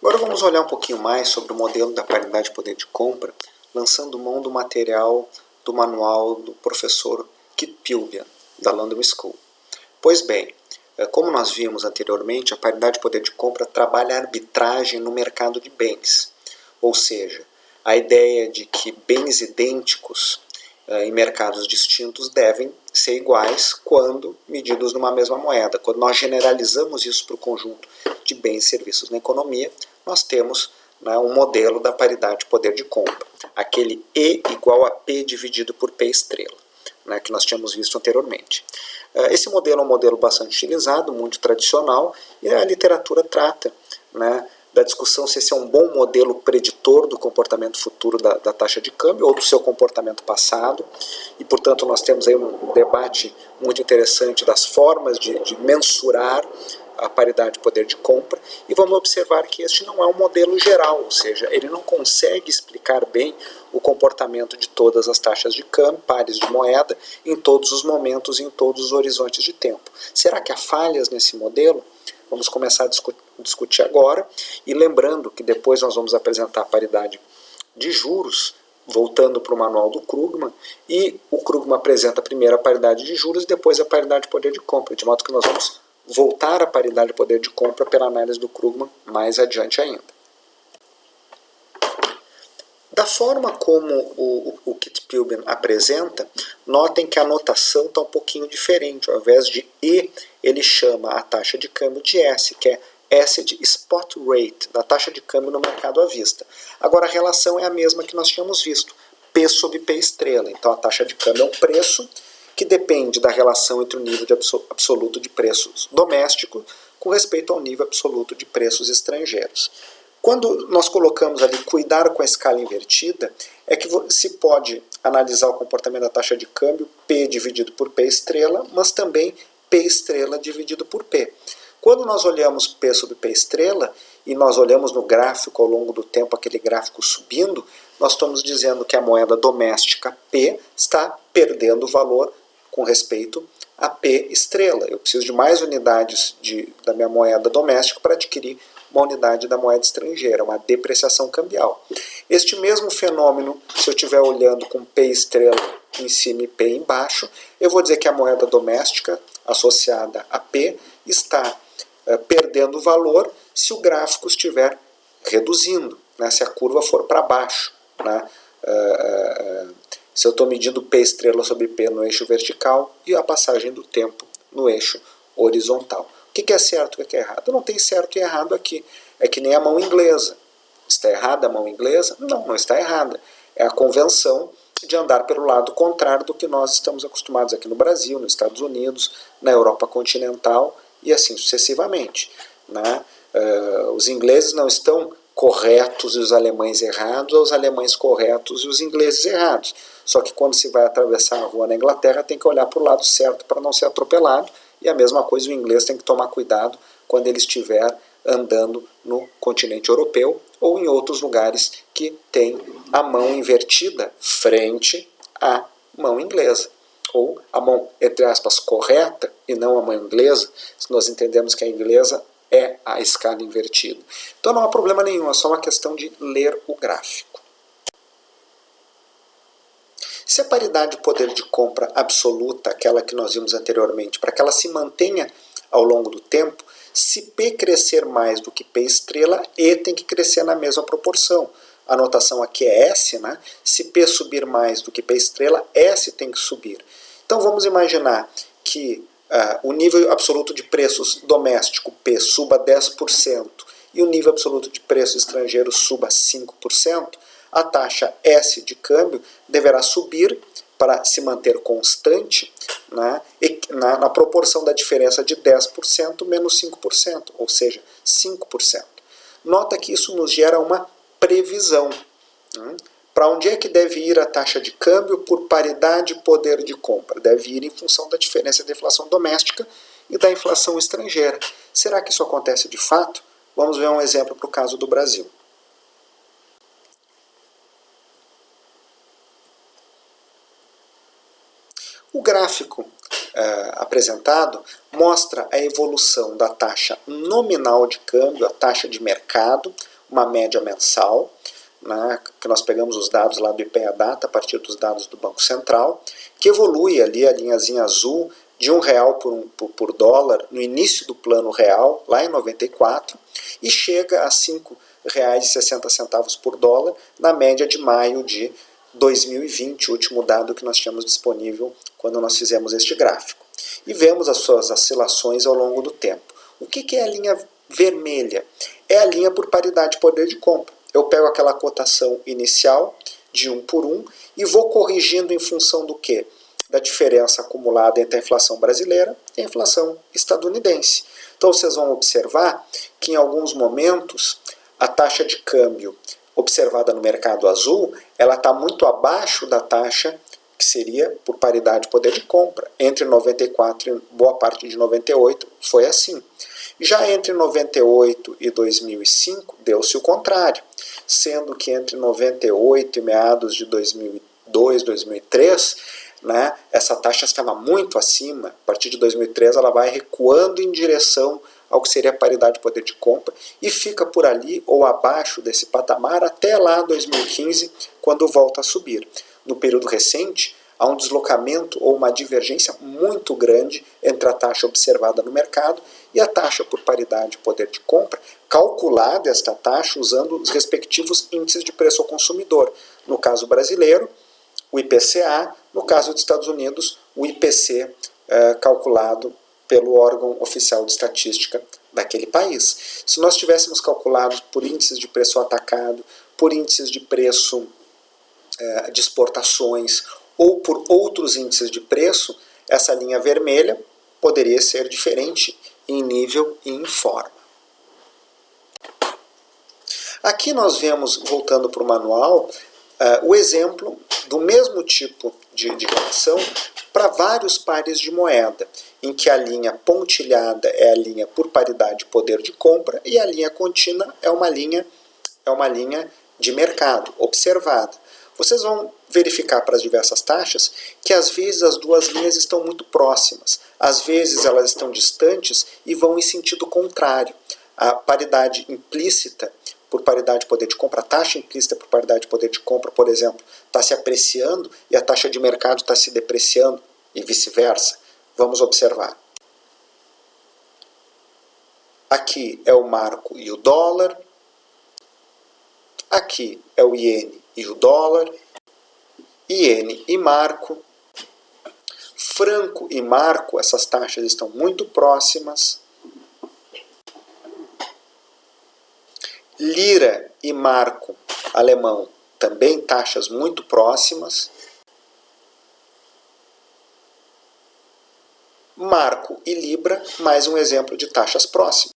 Agora vamos olhar um pouquinho mais sobre o modelo da paridade de poder de compra, lançando mão do material do manual do professor Kit Pilbian, da London School. Pois bem, como nós vimos anteriormente, a paridade de poder de compra trabalha a arbitragem no mercado de bens, ou seja, a ideia de que bens idênticos em mercados distintos devem ser iguais quando medidos numa mesma moeda. Quando nós generalizamos isso para o conjunto de bens e serviços na economia, nós temos um modelo da paridade de poder de compra, aquele E igual a P dividido por P estrela, que nós tínhamos visto anteriormente. Esse modelo é um modelo bastante utilizado, muito tradicional, e a literatura trata da discussão se esse é um bom modelo preditor do comportamento futuro da taxa de câmbio ou do seu comportamento passado, e portanto nós temos aí um debate muito interessante das formas de mensurar a paridade de poder de compra, e vamos observar que este não é um modelo geral, ou seja, ele não consegue explicar bem o comportamento de todas as taxas de câmbio, pares de moeda, em todos os momentos e em todos os horizontes de tempo. Será que há falhas nesse modelo? Vamos começar a discutir agora, e lembrando que depois nós vamos apresentar a paridade de juros, voltando para o manual do Krugman, e o Krugman apresenta primeiro a paridade de juros e depois a paridade de poder de compra, de modo que nós vamos voltar à paridade de poder de compra pela análise do Krugman mais adiante ainda. Da forma como o Kit Pilbian apresenta, notem que a notação está um pouquinho diferente. Ao invés de E, ele chama a taxa de câmbio de S, que é S de spot rate, da taxa de câmbio no mercado à vista. Agora a relação é a mesma que nós tínhamos visto, P sobre P estrela. Então a taxa de câmbio é um preço que depende da relação entre o nível absoluto de preços domésticos com respeito ao nível absoluto de preços estrangeiros. Quando nós colocamos ali cuidar com a escala invertida, é que se pode analisar o comportamento da taxa de câmbio P dividido por P estrela, mas também P estrela dividido por P. Quando nós olhamos P sobre P estrela, e nós olhamos no gráfico ao longo do tempo aquele gráfico subindo, nós estamos dizendo que a moeda doméstica P está perdendo valor com respeito a P estrela. Eu preciso de mais unidades da minha moeda doméstica para adquirir uma unidade da moeda estrangeira, uma depreciação cambial. Este mesmo fenômeno, se eu estiver olhando com P estrela em cima e P embaixo, eu vou dizer que a moeda doméstica associada a P está perdendo valor se o gráfico estiver reduzindo, se a curva for para baixo. Se eu estou medindo P estrela sobre P no eixo vertical e a passagem do tempo no eixo horizontal. O que é certo e o que é errado? Não tem certo e errado aqui. É que nem a mão inglesa. Está errada a mão inglesa? Não, não está errada. É a convenção de andar pelo lado contrário do que nós estamos acostumados aqui no Brasil, nos Estados Unidos, na Europa continental e assim sucessivamente. Os ingleses não estão corretos e os alemães errados, ou os alemães corretos e os ingleses errados. Só que quando se vai atravessar a rua na Inglaterra, tem que olhar para o lado certo para não ser atropelado, e a mesma coisa o inglês tem que tomar cuidado quando ele estiver andando no continente europeu ou em outros lugares que tem a mão invertida frente à mão inglesa. Ou a mão, entre aspas, correta e não a mão inglesa, se nós entendemos que a inglesa é a escala invertida. Então não há problema nenhum, é só uma questão de ler o gráfico. Se a paridade de poder de compra absoluta, aquela que nós vimos anteriormente, para que ela se mantenha ao longo do tempo, se P crescer mais do que P estrela, E tem que crescer na mesma proporção. A notação aqui é S, Se P subir mais do que P estrela, S tem que subir. Então vamos imaginar que o nível absoluto de preços doméstico, P, suba 10% e o nível absoluto de preços estrangeiros suba 5%, a taxa S de câmbio deverá subir para se manter constante na proporção da diferença de 10% menos 5%, ou seja, 5%. Nota que isso nos gera uma previsão. Para onde é que deve ir a taxa de câmbio por paridade de poder de compra? Deve ir em função da diferença da inflação doméstica e da inflação estrangeira. Será que isso acontece de fato? Vamos ver um exemplo para o caso do Brasil. O gráfico apresentado mostra a evolução da taxa nominal de câmbio, a taxa de mercado, uma média mensal, né, que nós pegamos os dados lá do IPEA Data a partir dos dados do Banco Central, que evolui ali a linhazinha azul de R$1 por dólar no início do plano real, lá em 94, e chega a R$5,60 por dólar na média de maio de 2020, o último dado que nós tínhamos disponível quando nós fizemos este gráfico. E vemos as suas oscilações ao longo do tempo. O que é a linha vermelha? É a linha por paridade de poder de compra. Eu pego aquela cotação inicial de 1 por 1 e vou corrigindo em função do quê? Da diferença acumulada entre a inflação brasileira e a inflação estadunidense. Então vocês vão observar que em alguns momentos a taxa de câmbio observada no mercado azul, ela está muito abaixo da taxa que seria por paridade de poder de compra. Entre 94 e boa parte de 98 foi assim. Já entre 98 e 2005 deu-se o contrário, sendo que entre 98 e meados de 2002, 2003, né, essa taxa estava muito acima. A partir de 2003 ela vai recuando em direção ao que seria a paridade de poder de compra e fica por ali ou abaixo desse patamar até lá 2015, quando volta a subir. No período recente, há um deslocamento ou uma divergência muito grande entre a taxa observada no mercado e a taxa por paridade de poder de compra, calculada esta taxa usando os respectivos índices de preço ao consumidor. No caso brasileiro, o IPCA, no caso dos Estados Unidos, o IPC, calculado pelo órgão oficial de estatística daquele país. Se nós tivéssemos calculado por índices de preço atacado, por índices de preço de exportações ou por outros índices de preço, essa linha vermelha poderia ser diferente em nível e em forma. Aqui nós vemos, voltando para o manual, o exemplo do mesmo tipo de relação para vários pares de moeda, em que a linha pontilhada é a linha por paridade de poder de compra e a linha contínua é uma linha de mercado observada. Vocês vão verificar para as diversas taxas que às vezes as duas linhas estão muito próximas, às vezes elas estão distantes e vão em sentido contrário. A paridade implícita por paridade de poder de compra, a taxa implícita por paridade de poder de compra, por exemplo, está se apreciando e a taxa de mercado está se depreciando e vice-versa. Vamos observar. Aqui é o marco e o dólar. Aqui é o iene e o dólar. Iene e marco. Franco e marco, essas taxas estão muito próximas. Lira e marco alemão, também taxas muito próximas. Marco e libra, mais um exemplo de taxas próximas.